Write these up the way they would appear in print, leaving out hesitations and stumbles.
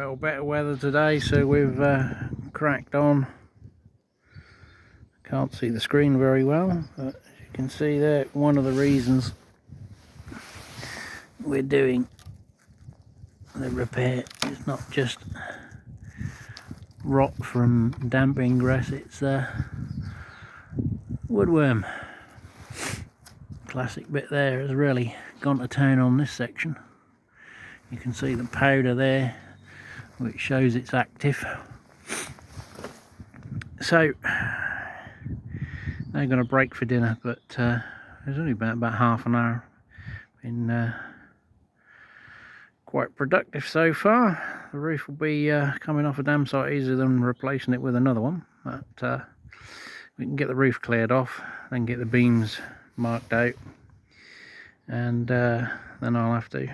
Well, better weather today, so we've cracked on. Can't see the screen very well, but as you can see there, one of the reasons we're doing the repair is not just rot from damping grass, it's woodworm. Classic bit there has really gone to town on this section. You can see the powder there, which shows it's active. So they're going to break for dinner, but there's only about half an hour. Been quite productive so far. The roof will be coming off a damn sight easier than replacing it with another one, but we can get the roof cleared off, then get the beams marked out, and then I'll have to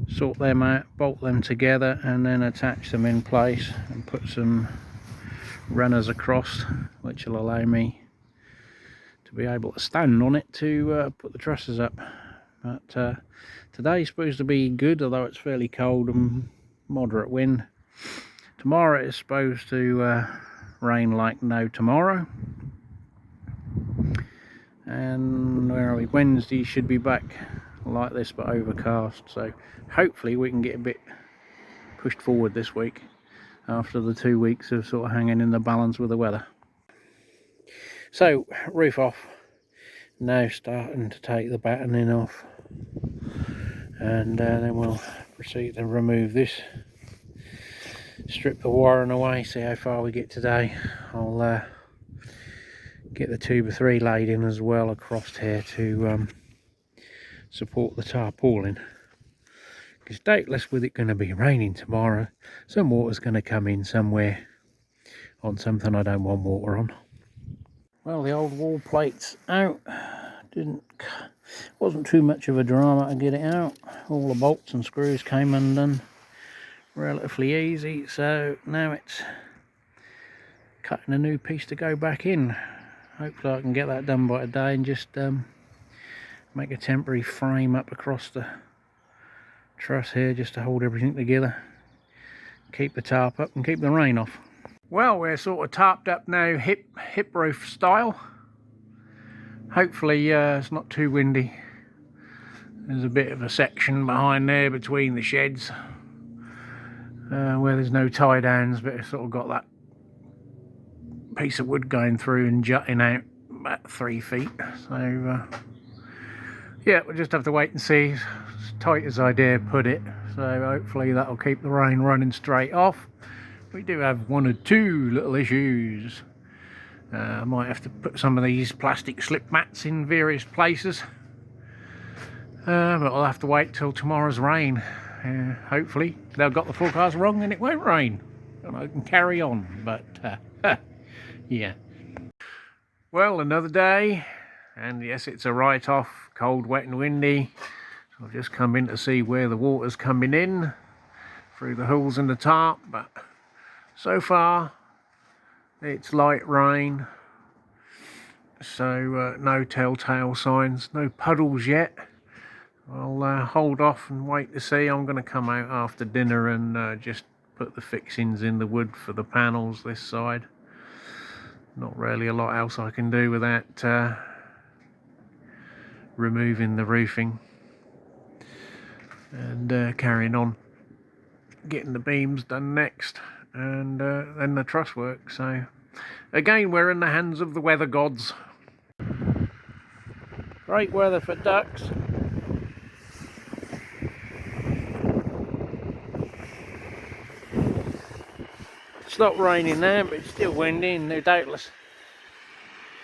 sort them out, bolt them together, and then attach them in place and put some runners across, which will allow me to be able to stand on it to put the trusses up. But today's supposed to be good, although it's fairly cold and moderate wind. Tomorrow is supposed to rain like no tomorrow, and where are we? Wednesday should be back like this but overcast, so hopefully we can get a bit pushed forward this week after the 2 weeks of sort of hanging in the balance with the weather. So roof off, now starting to take the battening off, and then we'll proceed to remove this, strip the wiring away, see how far we get today. I'll get the 2x3 laid in as well across here to support the tarpaulin, because doubtless with it going to be raining tomorrow, some water's going to come in somewhere on something I don't want water on. Well, the old wall plate's out. Wasn't too much of a drama to get it out. All the bolts and screws came undone relatively easy, so now it's cutting a new piece to go back in. Hopefully I can get that done by today and just make a temporary frame up across the truss here just to hold everything together, keep the tarp up and keep the rain off. Well, we're sort of tarped up now, hip roof style. Hopefully it's not too windy. There's a bit of a section behind there between the sheds where there's no tie downs, but it's sort of got that piece of wood going through and jutting out about 3 feet. So yeah, we'll just have to wait and see, as tight as I dare put it. So hopefully that'll keep the rain running straight off. We do have one or two little issues. I might have to put some of these plastic slip mats in various places, but I'll have to wait till tomorrow's rain. Hopefully they've got the forecast wrong and it won't rain and I can carry on, but yeah. Well, another day, and yes, it's a write-off, cold, wet and windy. So I've just come in to see where the water's coming in through the holes in the tarp, but so far it's light rain, so no telltale signs, no puddles yet. I'll hold off and wait to see. I'm going to come out after dinner and just put the fixings in the wood for the panels this side. Not really a lot else I can do without removing the roofing and carrying on getting the beams done next, and then the truss work. So again, we're in the hands of the weather gods. Great weather for ducks. It's not raining now, but it's still windy, and no doubtless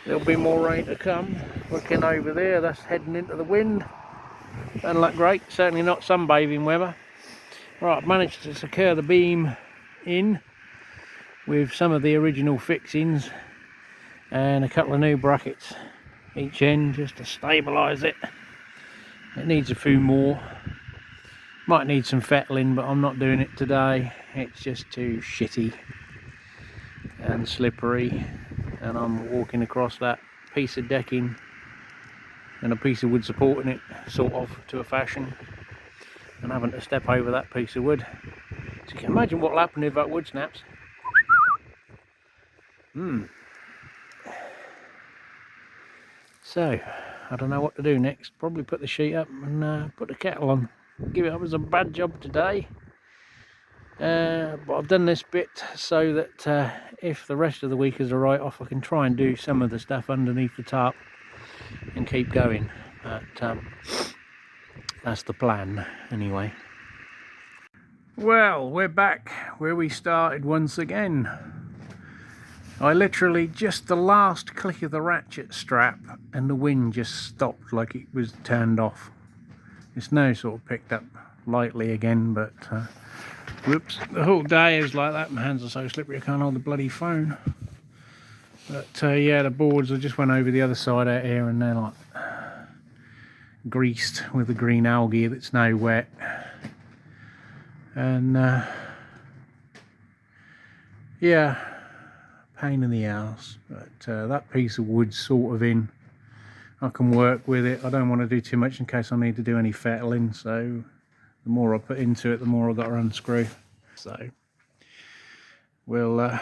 there'll be more rain to come. Looking over there, that's heading into the wind. Doesn't look great, certainly not sunbathing weather. Right, I've managed to secure the beam in with some of the original fixings and a couple of new brackets each end just to stabilise it. It needs a few more. Might need some fettling, but I'm not doing it today. It's just too shitty and slippery, and I'm walking across that piece of decking and a piece of wood supporting it, sort of, to a fashion, and having to step over that piece of wood. So you can imagine what will happen if that wood snaps. So, I don't know what to do next. Probably put the sheet up and put the kettle on. Give it up as a bad job today. But I've done this bit so that if the rest of the week is a write-off, I can try and do some of the stuff underneath the tarp and keep going. But that's the plan anyway. Well, we're back where we started once again. I literally, just the last click of the ratchet strap and the wind just stopped like it was turned off. It's now sort of picked up lightly again, but whoops, the whole day is like that. My hands are so slippery I can't hold the bloody phone. But yeah, the boards, I just went over the other side out here and they're like greased with the green algae that's now wet. And yeah, pain in the ass, but that piece of wood's sort of in. I can work with it. I don't want to do too much in case I need to do any fettling, so the more I put into it, the more I've got to unscrew. So we'll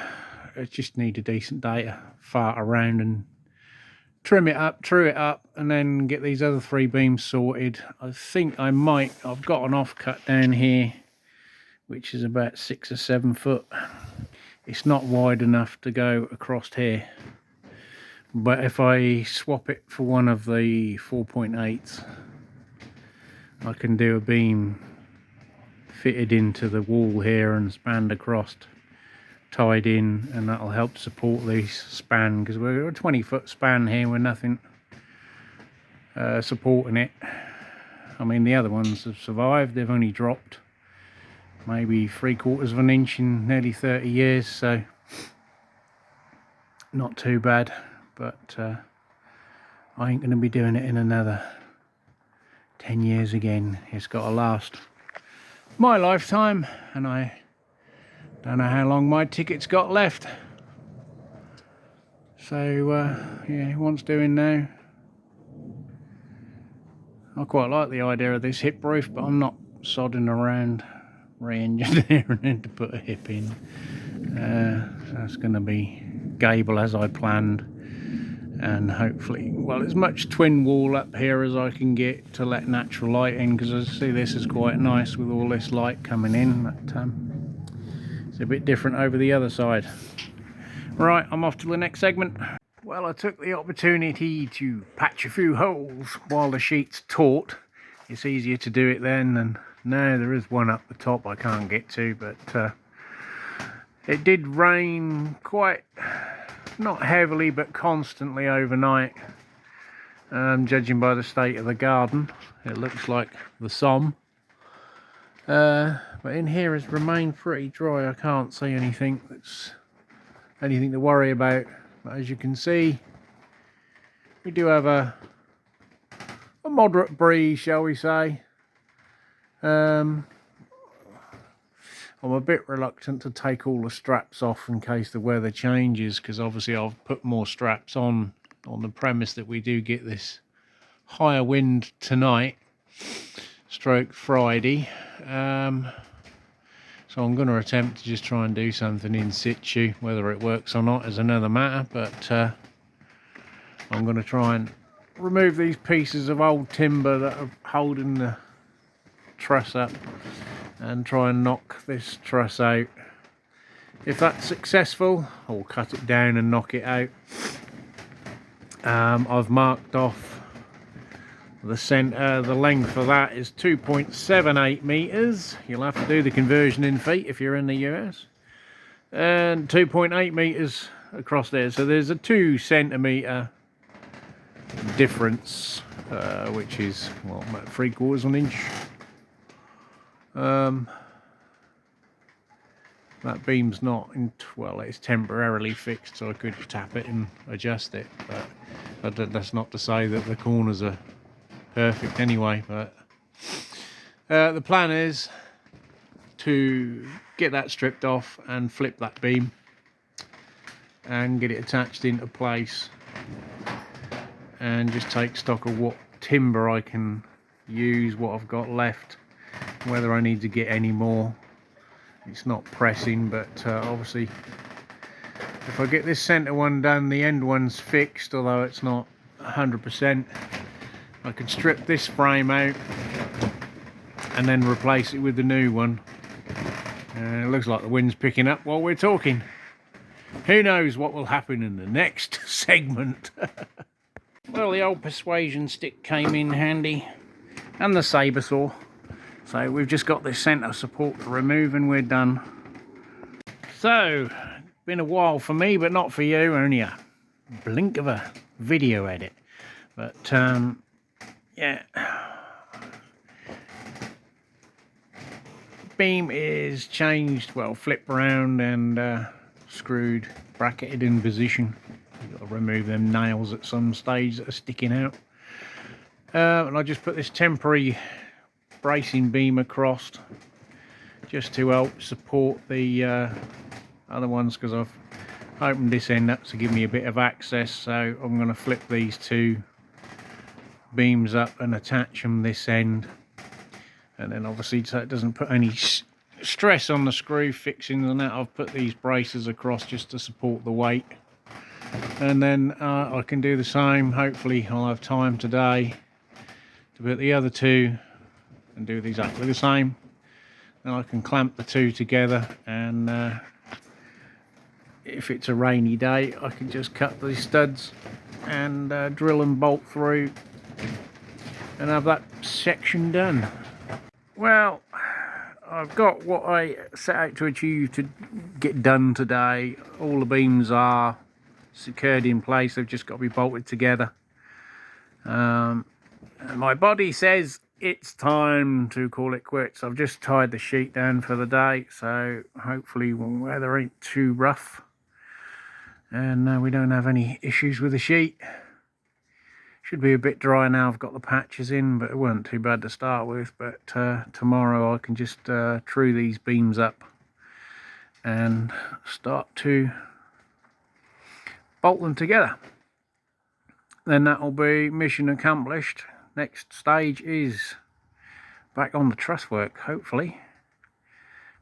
just need a decent day to fart around and trim it up, true it up, and then get these other 3 beams sorted. I think I might, I've got an offcut down here which is about 6 or 7 foot. It's not wide enough to go across here, but if I swap it for one of the 4.8s, I can do a beam fitted into the wall here and spanned across, tied in, and that'll help support these span, because we're a 20-foot span here with nothing supporting it. I mean, the other ones have survived. They've only dropped maybe 3/4 of an inch in nearly 30 years, so not too bad. But I ain't going to be doing it in another 10 years again. It's got to last my lifetime, and I don't know how long my ticket's got left. So yeah, what's doing now? I quite like the idea of this hip roof, but I'm not sodding around re-engineering it to put a hip in. So it's going to be gable as I planned, and hopefully, well, as much twin wall up here as I can get to let natural light in, because I see this is quite nice with all this light coming in, but it's a bit different over the other side. Right, I'm off to the next segment. Well, I took the opportunity to patch a few holes while the sheet's taut. It's easier to do it then than now. There is one up the top I can't get to, but it did rain quite, not heavily, but constantly overnight. Judging by the state of the garden, it looks like the Somme. But in here it's remained pretty dry. I can't see anything that's anything to worry about. But as you can see, we do have a moderate breeze, shall we say. I'm a bit reluctant to take all the straps off in case the weather changes, because obviously I've put more straps on the premise that we do get this higher wind tonight, stroke Friday. So I'm going to attempt to just try and do something in situ. Whether it works or not is another matter, but I'm going to try and remove these pieces of old timber that are holding the truss up and try and knock this truss out. If that's successful, I'll cut it down and knock it out. I've marked off the centre. The length of that is 2.78 meters. You'll have to do the conversion in feet if you're in the US. And 2.8 meters across there. So there's a 2 centimeter difference, which is, well, about 3/4 of an inch. That beam's not in, well, it's temporarily fixed, so I could tap it and adjust it, but that's not to say that the corners are perfect anyway. But the plan is to get that stripped off and flip that beam and get it attached into place, and just take stock of what timber I can use, what I've got left, whether I need to get any more. It's not pressing, but obviously if I get this centre one done, the end one's fixed, although it's not 100%. I can strip this frame out and then replace it with the new one. It looks like the wind's picking up while we're talking. Who knows what will happen in the next segment. Well, the old persuasion stick came in handy, and the sabre saw. So we've just got this centre support to remove and we're done. So, been a while for me, but not for you, only a blink of a video edit. But yeah, beam is changed, well, flipped around and screwed, bracketed in position. You've got to remove them nails at some stage that are sticking out. And I just put this temporary bracing beam across just to help support the other ones, because I've opened this end up to give me a bit of access. So I'm going to flip these two beams up and attach them this end, and then obviously so it doesn't put any stress on the screw fixings and that, I've put these braces across just to support the weight. And then I can do the same. Hopefully I'll have time today to put the other two and do exactly the same. Then I can clamp the two together, and if it's a rainy day I can just cut these studs and drill and bolt through and have that section done. Well, I've got what I set out to achieve to get done today. All the beams are secured in place, they've just got to be bolted together. And my body says it's time to call it quits. I've just tied the sheet down for the day, so hopefully weather ain't too rough and we don't have any issues with the sheet. Should be a bit dry now, I've got the patches in, but it weren't too bad to start with. But tomorrow I can just true these beams up and start to bolt them together. Then that'll be mission accomplished. Next stage is back on the truss work, hopefully.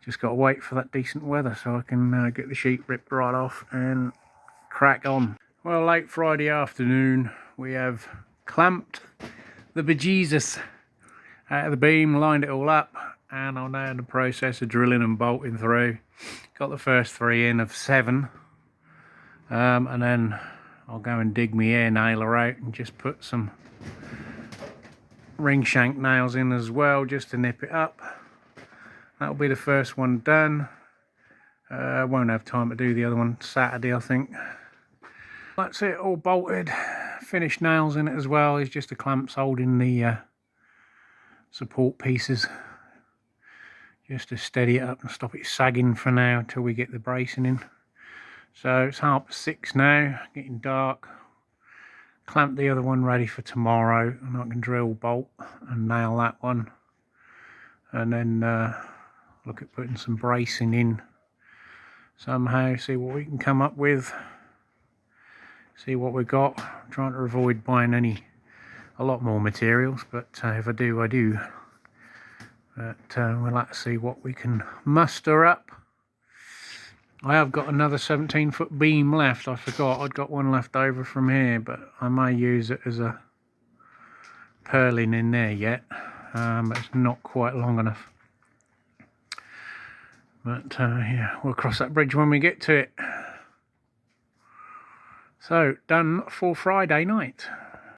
Just got to wait for that decent weather so I can get the sheet ripped right off and crack on. Well, late Friday afternoon we have clamped the bejesus out of the beam, lined it all up, and I'm now in the process of drilling and bolting through. Got the first 3 in of 7, and then I'll go and dig my air nailer out and just put some ring shank nails in as well, just to nip it up. That'll be the first one done. Won't have time to do the other one Saturday, I think. That's it, all bolted. Finished nails in it as well. It's just the clamps holding the support pieces, just to steady it up and stop it sagging for now till we get the bracing in. So it's 6:30 now, getting dark. Clamp the other one ready for tomorrow, and I can drill, bolt and nail that one, and then look at putting some bracing in somehow, see what we can come up with, see what we've got. I'm trying to avoid buying a lot more materials, but if I do, I do. But we'll have to see what we can muster up. I have got another 17-foot beam left. I forgot I'd got one left over from here, but I may use it as a purling in there yet. But it's not quite long enough. But yeah, we'll cross that bridge when we get to it. So, done for Friday night.